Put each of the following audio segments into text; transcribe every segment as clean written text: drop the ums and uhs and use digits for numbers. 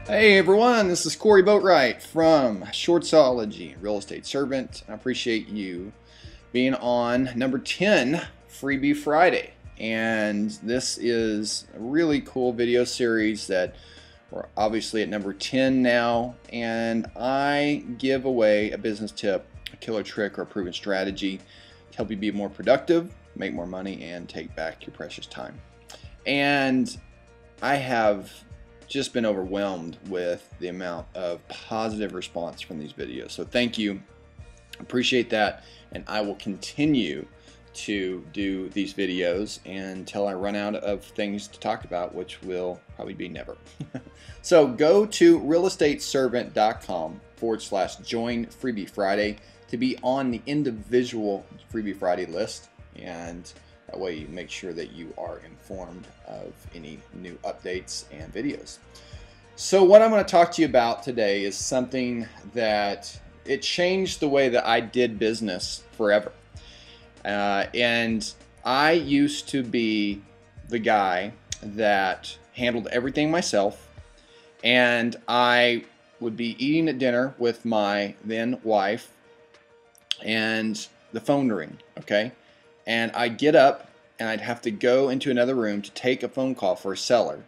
Hey everyone, this is Cory Boatright from Shortsology, Real Estate Servant. I appreciate you being on number 10, Freebie Friday. And this is a really cool video series that we're obviously at number 10 now. And I give away a business tip, a killer trick, or a proven strategy to help you be more productive, make more money, and take back your precious time. And I have just been overwhelmed with the amount of positive response from these videos. So thank you. Appreciate that. And I will continue to do these videos until I run out of things to talk about, which will probably be never. So go to realestateservant.com/join Freebie Friday to be on the individual Freebie Friday list. And that way you make sure that you are informed of any new updates and videos. So what I'm going to talk to you about today is something that it changed the way that I did business forever. And I used to be the guy that handled everything myself, and I would be eating at dinner with my then wife and the phone would ring, okay? And I'd get up and I'd have to go into another room to take a phone call for a seller.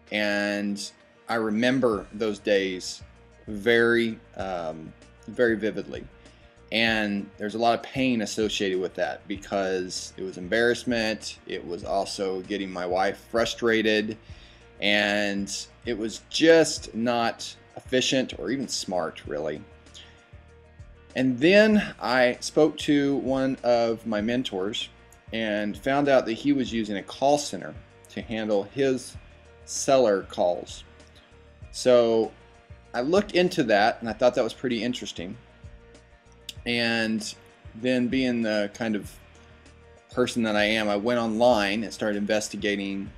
And I remember those days very vividly. And there's a lot of pain associated with that because it was embarrassment. It was also getting my wife frustrated. And it was just not efficient or even smart, really. And then I spoke to one of my mentors and found out that he was using a call center to handle his seller calls. So I looked into that and I thought that was pretty interesting. And then, being the kind of person that I am, I went online and started investigating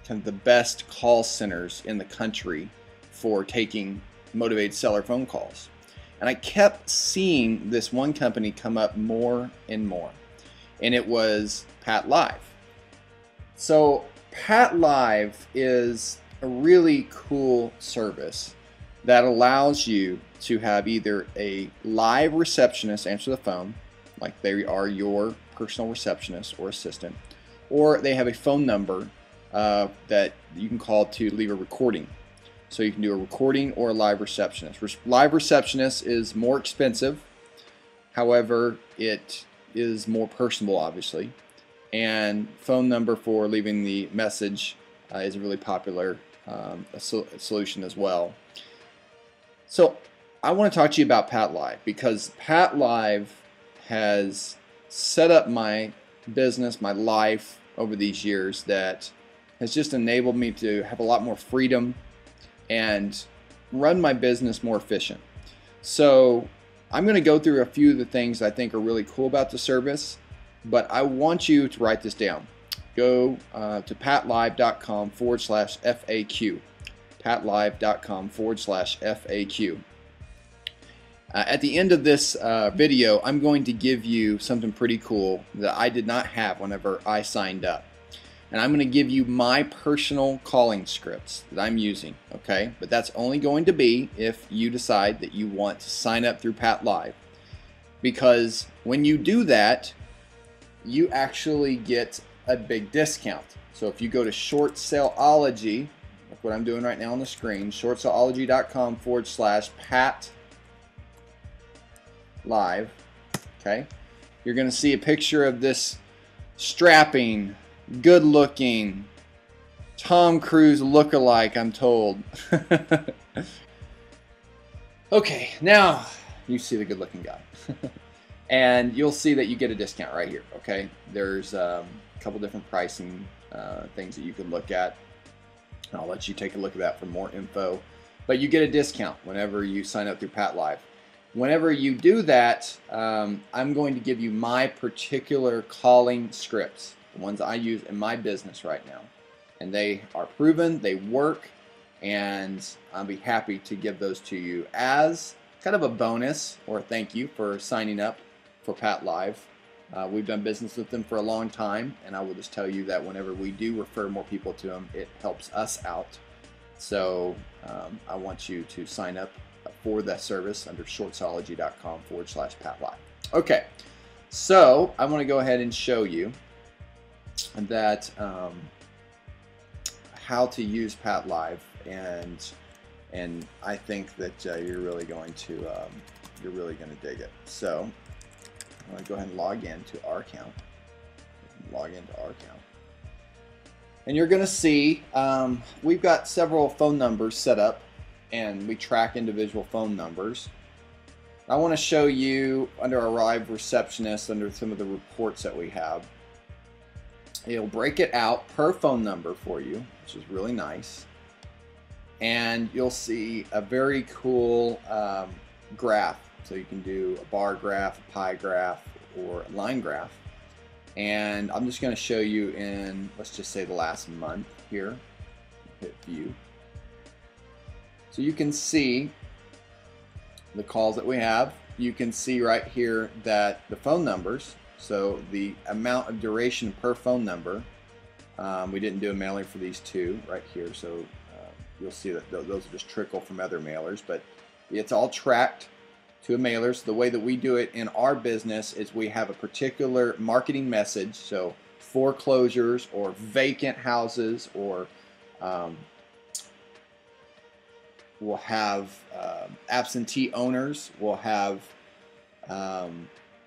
kind of the best call centers in the country for taking motivated seller phone calls. And I kept seeing this one company come up more and more, and it was Pat Live. So Pat Live is a really cool service that allows you to have either a live receptionist answer the phone, like they are your personal receptionist or assistant, or they have a phone number that you can call to leave a recording. So you can do a recording or a live receptionist. Live receptionist is more expensive. However, it is more personable, obviously. And phone number for leaving the message is a really popular solution as well. So I want to talk to you about Pat Live because Pat Live has set up my business, my life over these years that has just enabled me to have a lot more freedom and run my business more efficient. So I'm going to go through a few of the things I think are really cool about the service, but I want you to write this down. Go to patlive.com/FAQ. patlive.com/FAQ. At the end of this video, I'm going to give you something pretty cool that I did not have whenever I signed up. And I'm going to give you my personal calling scripts that I'm using, okay? But that's only going to be if you decide that you want to sign up through Pat Live. Because when you do that, you actually get a big discount. So if you go to Shortsology, like what I'm doing right now on the screen, shortsology.com/Pat Live, okay? You're going to see a picture of this strapping, good-looking Tom Cruise look-alike, I'm told. Okay, now you see the good-looking guy. And you'll see that you get a discount right here, okay? There's a couple different pricing things that you can look at. I'll let you take a look at that for more info. But you get a discount whenever you sign up through Pat Live. Whenever you do that, I'm going to give you my particular calling scripts, the ones I use in my business right now. And they are proven, they work, and I'll be happy to give those to you as kind of a bonus or a thank you for signing up for Pat Live. We've done business with them for a long time, and I will just tell you that whenever we do refer more people to them, it helps us out. So I want you to sign up for that service under shortsology.com/PatLive. Okay, so I want to go ahead and show you that how to use PatLive, and I think that you're really going to dig it. So I'm going to go ahead and log in to our account. And you're going to see we've got several phone numbers set up, and we track individual phone numbers. I want to show you under our Arrive Receptionist, under some of the reports that we have. It'll break it out per phone number for you, which is really nice. And you'll see a very cool graph. So you can do a bar graph, a pie graph, or a line graph. And I'm just going to show you in, let's just say, the last month here. Hit view. So you can see the calls that we have. You can see right here that the phone numbers, so the amount of duration per phone number, we didn't do a mailing for these two right here, so you'll see that those are just trickle from other mailers, but it's all tracked to a mailer. So the way that we do it in our business is we have a particular marketing message, so foreclosures or vacant houses, or we'll have absentee owners, we'll have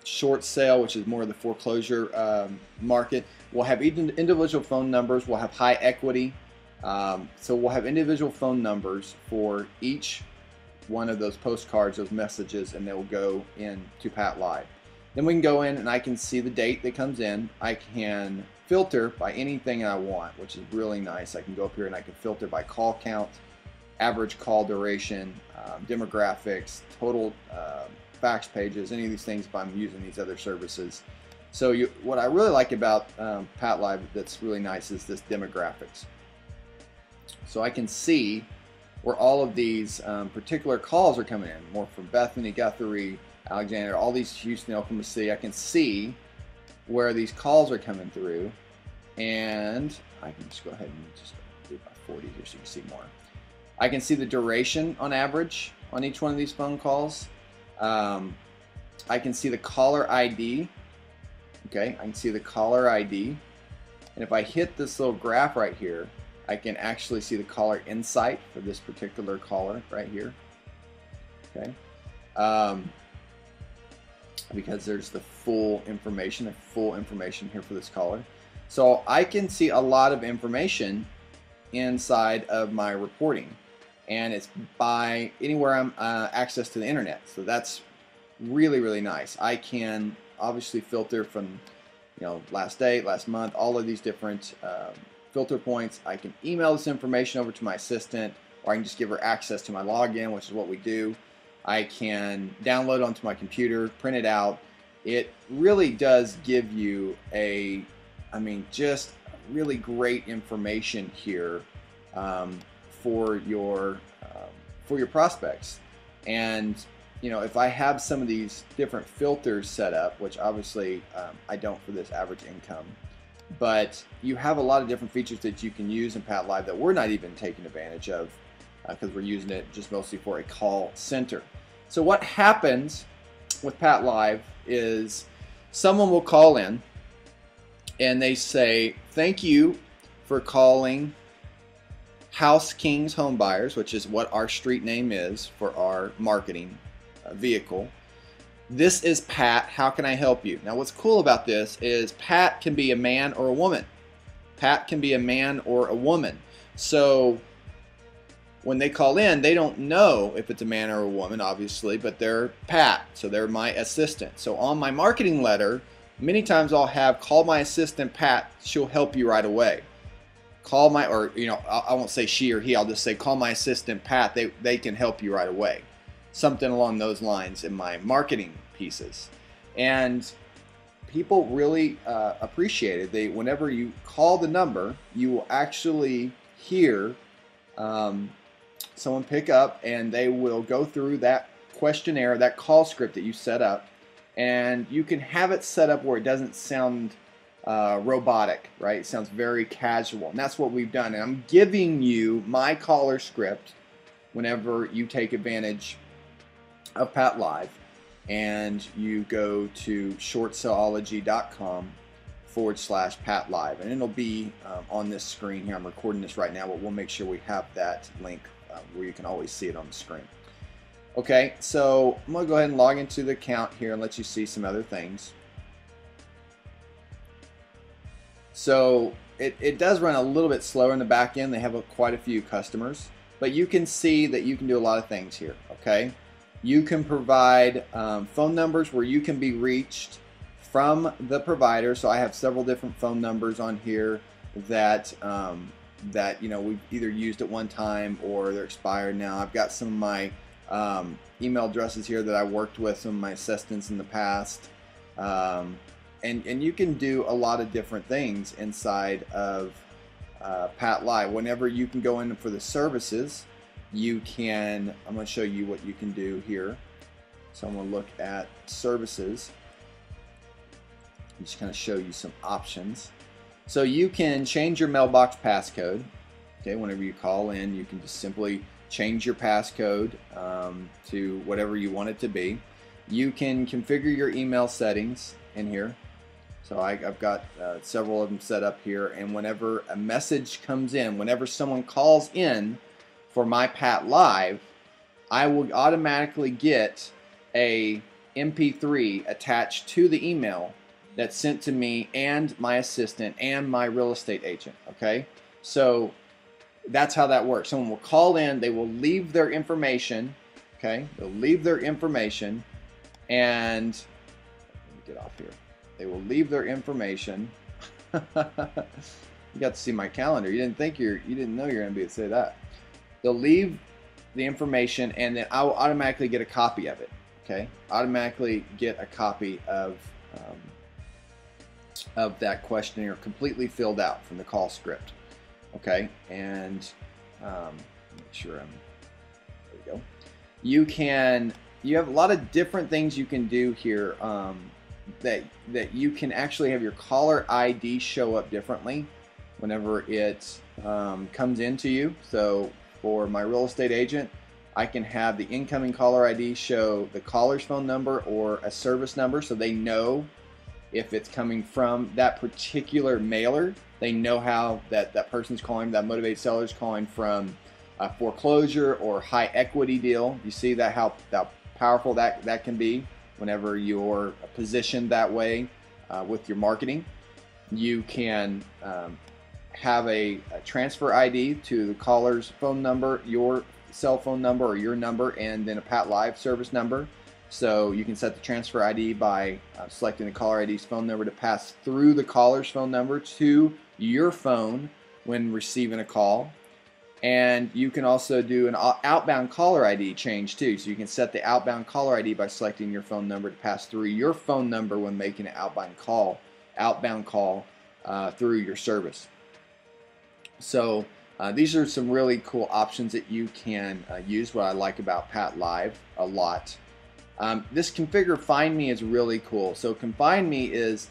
short sale, which is more of the foreclosure market. We'll have individual phone numbers, we'll have high equity. So we'll have individual phone numbers for each one of those postcards, those messages, and they will go into PatLive. Then we can go in and I can see the date that comes in. I can filter by anything I want, which is really nice. I can go up here and I can filter by call count, average call duration, demographics, total fax pages, any of these things if I'm using these other services. So what I really like about PatLive that's really nice is this demographics. So I can see where all of these particular calls are coming in, more from Bethany, Guthrie, Alexander, all these Houston, Oklahoma City. I can see where these calls are coming through, and I can just go ahead and just do it by 40 here so you can see more. I can see the duration on average on each one of these phone calls. I can see the caller ID. Okay, I can see the caller ID, and if I hit this little graph right here, I can actually see the caller insight for this particular caller right here. Okay, because there's the full information here for this caller. So I can see a lot of information inside of my reporting, and it's by anywhere I'm access to the internet. So that's really, really nice. I can obviously filter from, last date, last month, all of these different filter points. I can email this information over to my assistant, or I can just give her access to my login, which is what we do. I can download onto my computer, print it out. It really does give you just really great information here for your prospects. And if I have some of these different filters set up, which obviously I don't for this average income, but you have a lot of different features that you can use in PatLive that we're not even taking advantage of because we're using it just mostly for a call center. So what happens with PatLive is someone will call in and they say, "Thank you for calling House Kings Home Buyers," which is what our street name is for our marketing vehicle. "This is Pat. How can I help you?" Now what's cool about this is Pat can be a man or a woman. Pat can be a man or a woman. So when they call in, they don't know if it's a man or a woman, obviously, but they're Pat, so they're my assistant. So on my marketing letter, many times I'll have, "Call my assistant Pat, she'll help you right away." Call my, or I won't say she or he, I'll just say, "Call my assistant Pat, they can help you right away." Something along those lines in my marketing pieces. And people really appreciate it. Whenever you call the number, you will actually hear someone pick up, and they will go through that questionnaire, that call script that you set up, and you can have it set up where it doesn't sound robotic, right? It sounds very casual, and that's what we've done. And I'm giving you my caller script whenever you take advantage of Pat Live, and you go to shortselology.com/Pat Live, and it'll be on this screen here. I'm recording this right now, but we'll make sure we have that link where you can always see it on the screen. Okay, so I'm going to go ahead and log into the account here and let you see some other things. So it does run a little bit slower in the back end. They have quite a few customers, but you can see that you can do a lot of things here. Okay, you can provide phone numbers where you can be reached from the provider. So I have several different phone numbers on here that that we've either used at one time or they're expired now. I've got some of my email addresses here that I worked with some of my assistants in the past. And you can do a lot of different things inside of Pat Live. Whenever you can go in for the services, you can, I'm going to show you what you can do here. So I'm going to look at services. I'm just going to show you some options. So you can change your mailbox passcode. Okay, whenever you call in, you can just simply change your passcode to whatever you want it to be. You can configure your email settings in here. So I've got several of them set up here, and whenever a message comes in, whenever someone calls in for my Pat Live, I will automatically get a MP3 attached to the email that's sent to me and my assistant and my real estate agent. Okay, so that's how that works. Someone will call in, they will leave their information. Okay, they'll leave their information, and let me get off here. They will leave their information. You got to see my calendar. You didn't know you're going to be able to say that. They'll leave the information, and then I will automatically get a copy of it. Okay, automatically get a copy of that questionnaire completely filled out from the call script. Okay, and make sure I'm. There we go. You have a lot of different things you can do here. That you can actually have your caller ID show up differently whenever it comes into you. So for my real estate agent, I can have the incoming caller ID show the caller's phone number or a service number, so they know if it's coming from that particular mailer. They know how that person's calling, that motivated seller's calling from a foreclosure or high equity deal. You see that how powerful that can be whenever you're positioned that way with your marketing. You can have a transfer ID to the caller's phone number, your cell phone number or your number, and then a Pat Live service number. So you can set the transfer ID by selecting the caller ID's phone number to pass through the caller's phone number to your phone when receiving a call. And you can also do an outbound caller ID change too. So you can set the outbound caller ID by selecting your phone number to pass through your phone number when making an outbound call through your service. So these are some really cool options that you can use. What I like about Pat Live a lot. This configure Find Me is really cool. So Find Me is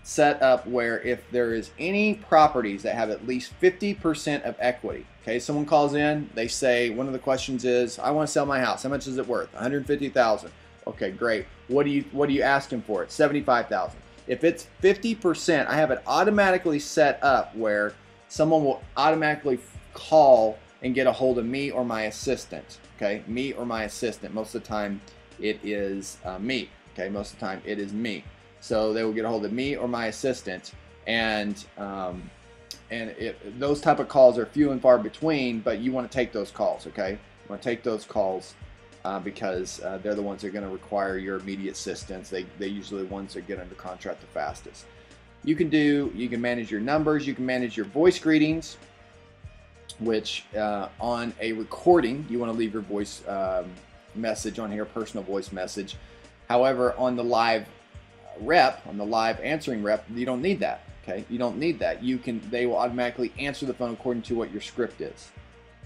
set up where if there is any properties that have at least 50% of equity. Okay, someone calls in, they say, one of the questions is, I want to sell my house. How much is it worth? $150,000. Okay, great. What are you asking for it? $75,000. If it's 50%, I have it automatically set up where someone will automatically call and get a hold of me or my assistant. Okay, me or my assistant. Most of the time it is me. Okay, most of the time it is me. So they will get a hold of me or my assistant, and those type of calls are few and far between, but you want to take those calls, okay? You want to take those calls because they're the ones that are going to require your immediate assistance. They're usually the ones that get under contract the fastest. You can manage your numbers, you can manage your voice greetings, which on a recording, you want to leave your voice message on here, personal voice message. However, on the live rep, on the live answering rep, you don't need that. Okay, you don't need that. They will automatically answer the phone according to what your script is,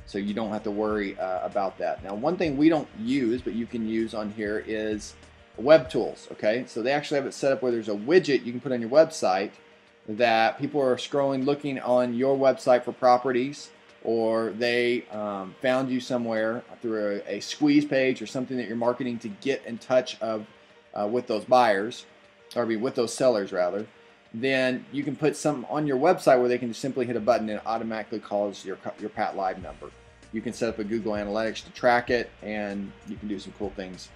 so you don't have to worry about that. Now, one thing we don't use, but you can use on here, is web tools. Okay, so they actually have it set up where there's a widget you can put on your website, that people are scrolling, looking on your website for properties, or they found you somewhere through a squeeze page or something that you're marketing to get in touch with those buyers, or with those sellers rather, then you can put something on your website where they can just simply hit a button and it automatically calls your Pat Live number. You can set up a Google Analytics to track it, and you can do some cool things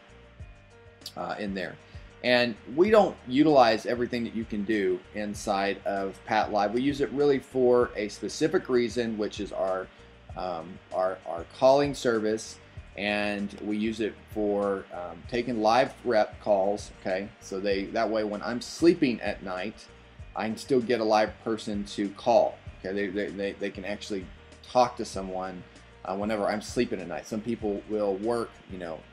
in there. And we don't utilize everything that you can do inside of Pat Live. We use it really for a specific reason, which is our calling service, and we use it for taking live rep calls. Okay, so that way when I'm sleeping at night, I can still get a live person to call. Okay, they can actually talk to someone whenever I'm sleeping at night. Some people will work,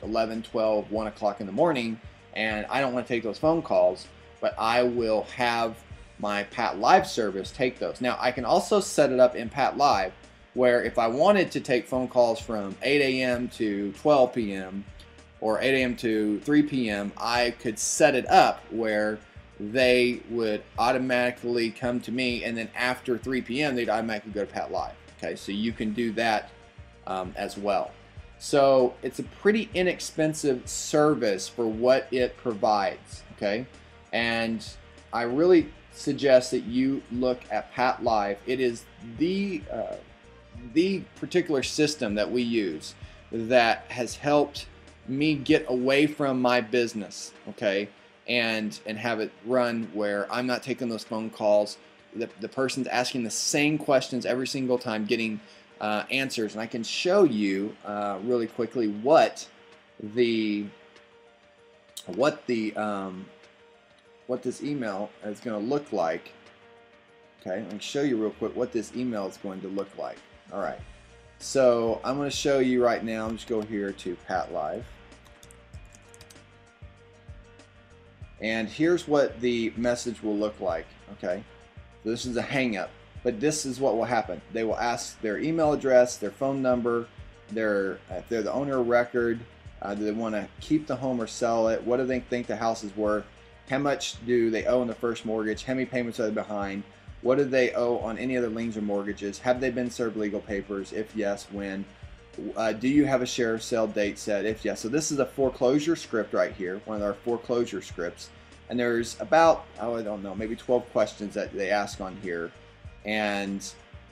11, 12, 1 o'clock in the morning, and I don't want to take those phone calls, but I will have my Pat Live service take those. Now, I can also set it up in Pat Live where if I wanted to take phone calls from 8 a.m. to 12 p.m. or 8 a.m. to 3 p.m., I could set it up where they would automatically come to me, and then after 3 p.m. they'd automatically go to Pat Live. Okay, so you can do that as well. So it's a pretty inexpensive service for what it provides. Okay, and I really suggest that you look at Pat Live. It is the particular system that we use that has helped me get away from my business. Okay, and have it run where I'm not taking those phone calls. The person's asking the same questions every single time, getting answers, and I can show you really quickly what this email is going to look like. Okay, let me show you real quick what this email is going to look like. All right, so I'm going to show you right now. Just go here to Pat Live, and here's what the message will look like. Okay, so this is a hang up. But this is what will happen. They will ask their email address, their phone number, if they're the owner of record, do they want to keep the home or sell it, what do they think the house is worth, how much do they owe on the first mortgage, how many payments are they behind, what do they owe on any other liens or mortgages, have they been served legal papers, if yes, when, do you have a sheriff's sale date set, if yes. So this is a foreclosure script right here, one of our foreclosure scripts, and there's about, I don't know, maybe 12 questions that they ask on here. And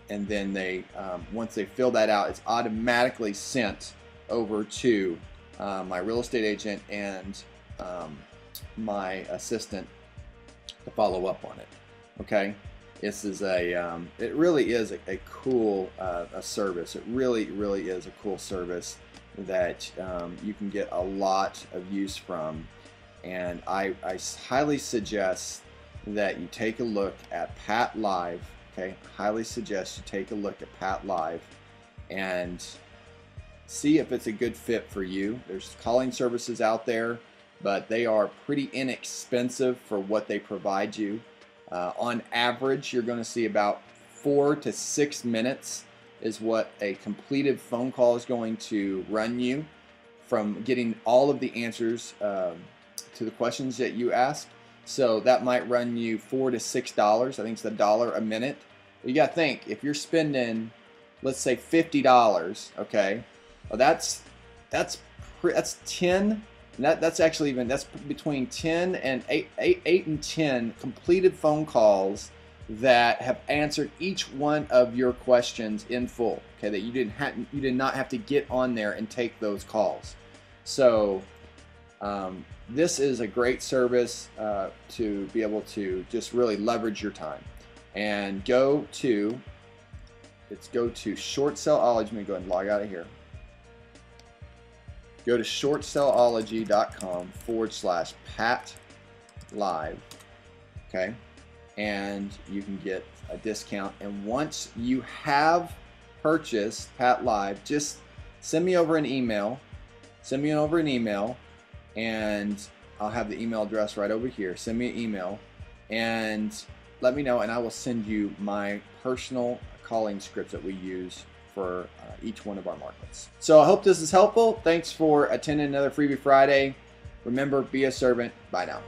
then they once they fill that out, it's automatically sent over to my real estate agent and my assistant to follow up on it. Okay, this is it really is a cool service. It really is a cool service that you can get a lot of use from, and I highly suggest that you take a look at Pat Live. Okay, highly suggest you take a look at Pat Live and see if it's a good fit for you. There's calling services out there, but they are pretty inexpensive for what they provide you. On average, you're going to see about 4 to 6 minutes is what a completed phone call is going to run you from getting all of the answers to the questions that you ask. So that might run you $4 to $6. I think it's $1 a minute. You got to think, if you're spending, let's say $50, okay, well that's 10. That's actually that's between 10 and 8 and 10 completed phone calls that have answered each one of your questions in full. Okay, that you did not have to get on there and take those calls. So this is a great service to be able to just really leverage your time. And go to Short Sellology. Let me go ahead and log out of here. Go to shortsellology.com/Pat Live. Okay, and you can get a discount. And once you have purchased Pat Live, just send me over an email. And I'll have the email address right over here. Send me an email and let me know, and I will send you my personal calling scripts that we use for each one of our markets. So I hope this is helpful. Thanks for attending another Freebie Friday. Remember, be a servant. Bye now.